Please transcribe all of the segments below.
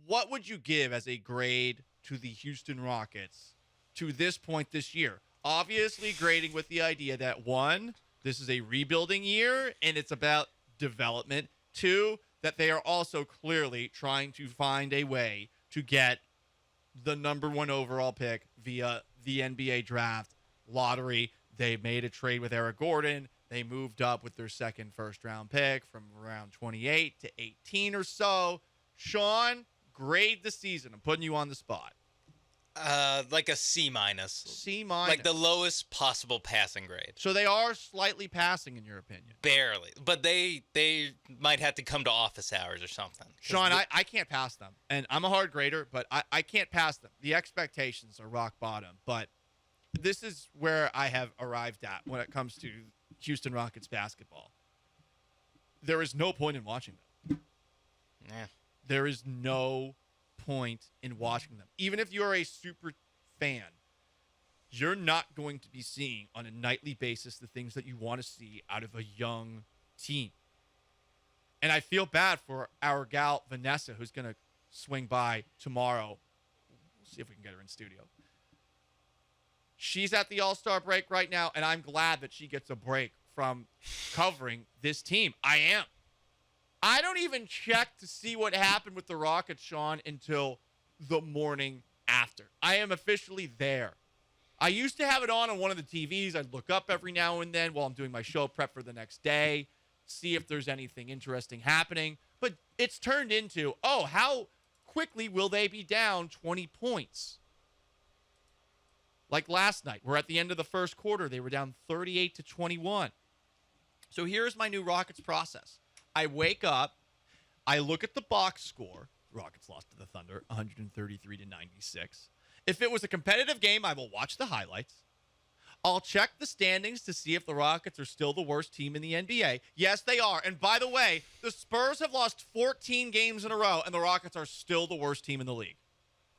what would you give as a grade to the Houston Rockets to this point this year? Obviously, grading with the idea that, one, this is a rebuilding year and it's about development. Two, that they are also clearly trying to find a way to get the number one overall pick via the NBA draft lottery. They made a trade with Eric Gordon. They moved up with their second first-round pick from around 28 to 18 or so. Sean, grade the season. I'm putting you on the spot. Like a C-. C-. Like the lowest possible passing grade. So they are slightly passing, in your opinion. Barely. But they might have to come to office hours or something. Sean, I can't pass them. And I'm a hard grader, but I can't pass them. The expectations are rock bottom. But this is where I have arrived at when it comes to Houston Rockets basketball. There is no point in watching them. Yeah. There is no point in watching them. Even if you're a super fan, you're not going to be seeing on a nightly basis the things that you want to see out of a young team. And I feel bad for our gal, Vanessa, who's going to swing by tomorrow. We'll see if we can get her in studio. She's at the AllStar Break right now, and I'm glad that she gets a break from covering this team. I am. I don't even check to see what happened with the Rockets, Sean, until the morning after. I am officially there. I used to have it on one of the TVs. I'd look up every now and then while I'm doing my show prep for the next day, see if there's anything interesting happening. But it's turned into, oh, how quickly will they be down 20 points? Like last night, we're at the end of the first quarter. They were down 38 to 21. So here's my new Rockets process. I wake up, I look at the box score. Rockets lost to the Thunder, 133 to 96. If it was a competitive game, I will watch the highlights. I'll check the standings to see if the Rockets are still the worst team in the NBA. Yes, they are. And by the way, the Spurs have lost 14 games in a row, and the Rockets are still the worst team in the league.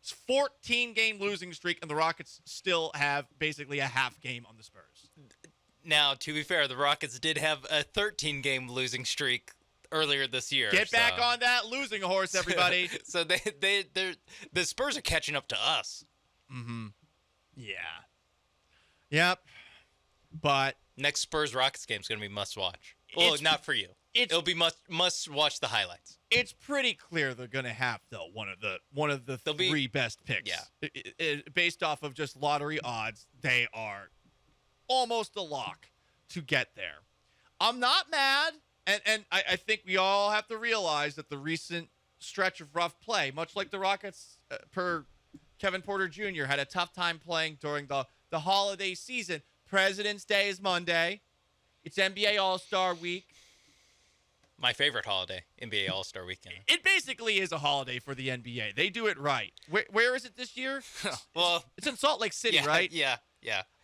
It's 14-game losing streak, and the Rockets still have basically a half game on the Spurs. Now, to be fair, the Rockets did have a 13-game losing streak earlier this year. Get back on that losing horse, everybody. So the Spurs are catching up to us. Mm-hmm. Yeah. Yep. But next Spurs-Rockets game is going to be must-watch. Well, not for you. It'll be must-watch the highlights. It's pretty clear they're going to have, though, one of the three best picks. Yeah. Based off of just lottery odds, they are almost a lock to get there. I'm not mad, and I think we all have to realize that the recent stretch of rough play, much like the Rockets per Kevin Porter Jr., had a tough time playing during the holiday season. President's Day is Monday. It's NBA All-Star Week. My favorite holiday, NBA All-Star Weekend. It basically is a holiday for the NBA. They do it right. Where is it this year? Well, it's in Salt Lake City, right? Yeah.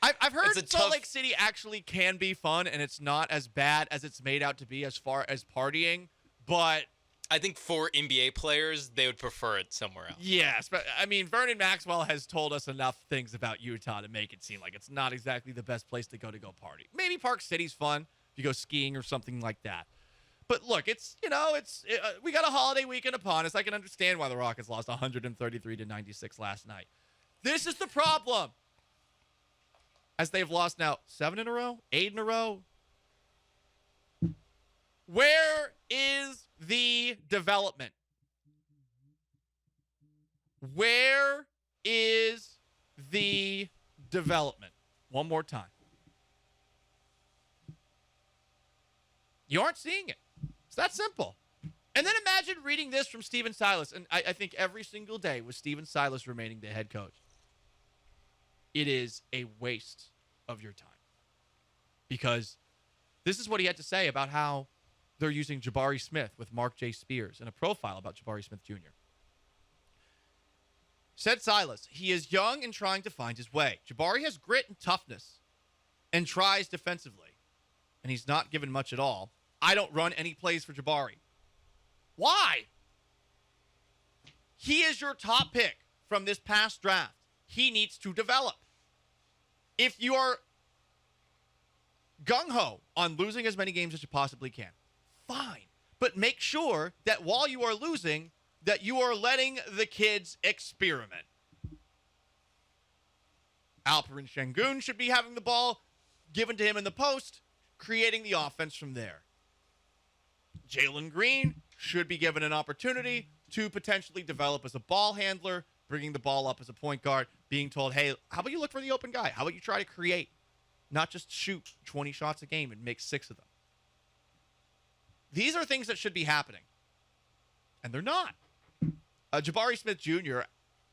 I've heard Salt Lake City actually can be fun, and it's not as bad as it's made out to be as far as partying, but I think for NBA players, they would prefer it somewhere else. Yes, but I mean, Vernon Maxwell has told us enough things about Utah to make it seem like it's not exactly the best place to go party. Maybe Park City's fun if you go skiing or something like that. But look, we got a holiday weekend upon us. I can understand why the Rockets lost 133 to 96 last night. This is the problem. As they've lost now 7 in a row, 8 in a row. Where is the development? Where is the development? One more time. You aren't seeing it. It's that simple. And then imagine reading this from Stephen Silas. And I think every single day with Stephen Silas remaining the head coach, it is a waste of your time. Because this is what he had to say about how they're using Jabari Smith with Mark J. Spears in a profile about Jabari Smith Jr. Said Silas, he is young and trying to find his way. Jabari has grit and toughness and tries defensively. And he's not given much at all. I don't run any plays for Jabari. Why? He is your top pick from this past draft. He needs to develop. If you are gung-ho on losing as many games as you possibly can, fine. But make sure that while you are losing, that you are letting the kids experiment. Alperen Şengün should be having the ball given to him in the post, creating the offense from there. Jalen Green should be given an opportunity to potentially develop as a ball handler, bringing the ball up as a point guard, being told, hey, how about you look for the open guy? How about you try to create, not just shoot 20 shots a game and make 6 of them? These are things that should be happening, and they're not. Jabari Smith Jr.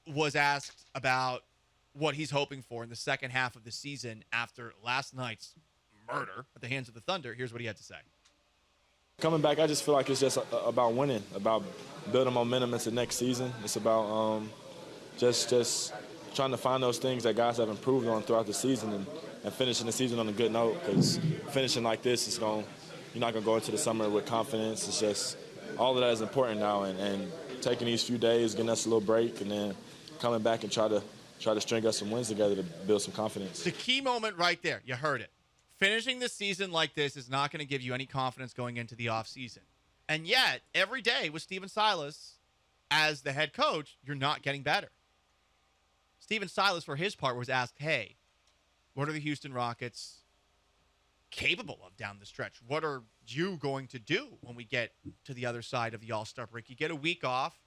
was asked about what he's hoping for in the second half of the season after last night's murder at the hands of the Thunder. Here's what he had to say. Coming back, I just feel like it's just about winning, about building momentum into next season. It's about just trying to find those things that guys have improved on throughout the season and finishing the season on a good note, because finishing like this, you're not going to go into the summer with confidence. It's just all of that is important now, and taking these few days, getting us a little break, and then coming back and try to string us some wins together to build some confidence. The key moment right there, you heard it. Finishing the season like this is not going to give you any confidence going into the offseason. And yet, every day with Stephen Silas as the head coach, you're not getting better. Stephen Silas, for his part, was asked, hey, what are the Houston Rockets capable of down the stretch? What are you going to do when we get to the other side of the All-Star break? You get a week off.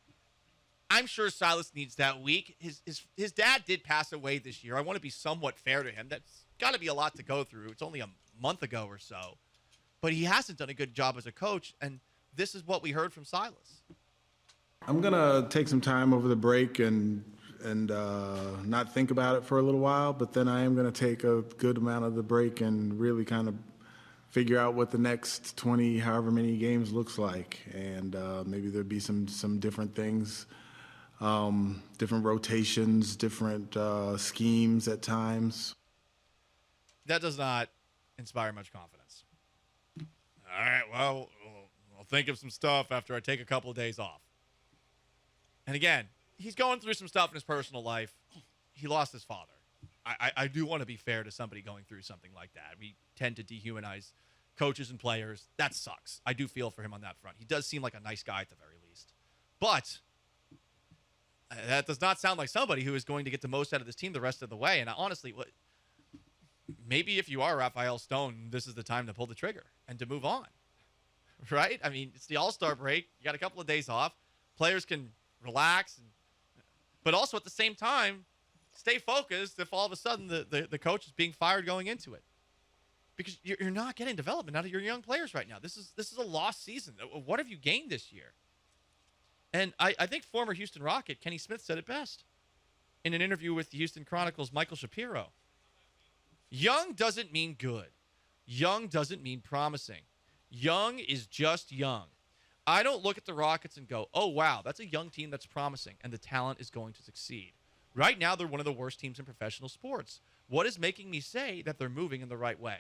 I'm sure Silas needs that week. His dad did pass away this year. I want to be somewhat fair to him. That's got to be a lot to go through. It's only a month ago or so. But he hasn't done a good job as a coach, and this is what we heard from Silas. I'm going to take some time over the break and not think about it for a little while, but then I am going to take a good amount of the break and really kind of figure out what the next 20, however many games looks like. And maybe there'll be some different things, different rotations, different schemes at times. That does not inspire much confidence. All right, well, I'll think of some stuff after I take a couple of days off. And again, he's going through some stuff in his personal life. He lost his father. I do want to be fair to somebody going through something like that. We tend to dehumanize coaches and players. That sucks. I do feel for him on that front. He does seem like a nice guy at the very least. But that does not sound like somebody who is going to get the most out of this team the rest of the way. And honestly, maybe if you are Raphael Stone, this is the time to pull the trigger and to move on, right? I mean, it's the All-Star break. You got a couple of days off. Players can relax, but also at the same time, stay focused if all of a sudden the coach is being fired going into it. Because you're not getting development out of your young players right now. This is a lost season. What have you gained this year? And I think former Houston Rocket Kenny Smith said it best in an interview with the Houston Chronicle's Michael Shapiro. Young doesn't mean good. Young doesn't mean promising. Young is just young. I don't look at the Rockets and go, oh, wow, that's a young team that's promising, and the talent is going to succeed. Right now, they're one of the worst teams in professional sports. What is making me say that they're moving in the right way?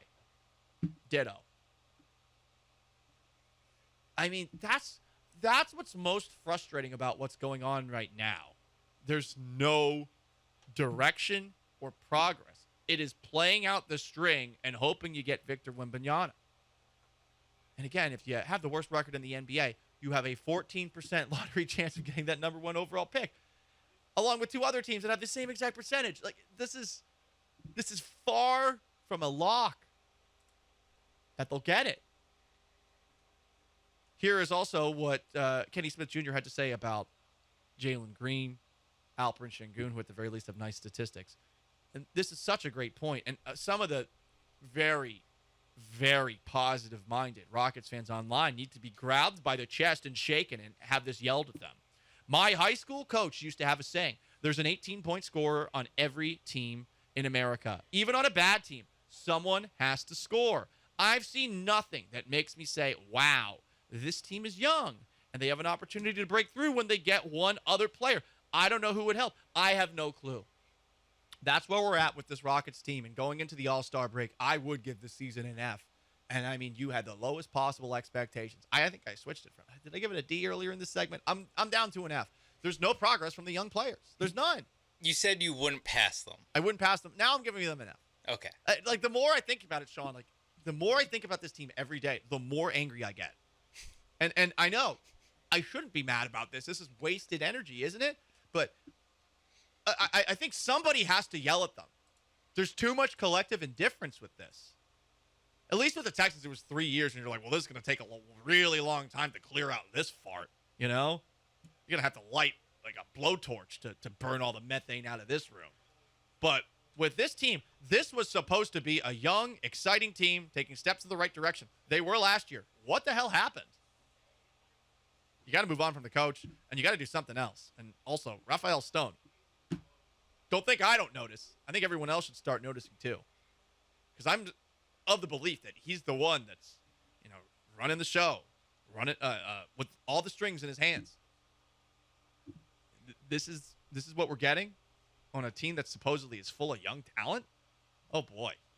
Ditto. I mean, that's what's most frustrating about what's going on right now. There's no direction or progress. It is playing out the string and hoping you get Victor Wembanyama. And again, if you have the worst record in the NBA, you have a 14% lottery chance of getting that number 1 overall pick, along with 2 other teams that have the same exact percentage. Like, this is far from a lock that they'll get it. Here is also what Kenny Smith Jr. had to say about Jalen Green, Alperen Şengün, who at the very least have nice statistics. And this is such a great point. And some of the very, very positive-minded Rockets fans online need to be grabbed by the chest and shaken and have this yelled at them. My high school coach used to have a saying, there's an 18-point scorer on every team in America. Even on a bad team, someone has to score. I've seen nothing that makes me say, wow, this team is young, and they have an opportunity to break through when they get one other player. I don't know who would help. I have no clue. That's where we're at with this Rockets team. And going into the All-Star break, I would give this season an F. And, I mean, you had the lowest possible expectations. I think I switched it from. Did I give it a D earlier in this segment? I'm down to an F. There's no progress from the young players. There's none. You said you wouldn't pass them. I wouldn't pass them. Now I'm giving them an F. Okay. Like, the more I think about it, Sean, the more I think about this team every day, the more angry I get. And I know I shouldn't be mad about this. This is wasted energy, isn't it? But I think somebody has to yell at them. There's too much collective indifference with this. At least with the Texans, it was 3 years, and you're like, well, this is going to take a really long time to clear out this fart, you know? You're going to have to light like a blowtorch to burn all the methane out of this room. But with this team, this was supposed to be a young, exciting team taking steps in the right direction. They were last year. What the hell happened? You got to move on from the coach, and you got to do something else. And also, Raphael Stone. Don't think I don't notice. I think everyone else should start noticing too. Because I'm of the belief that he's the one that's, running the show, running with all the strings in his hands. This is what we're getting on a team that supposedly is full of young talent. Oh boy,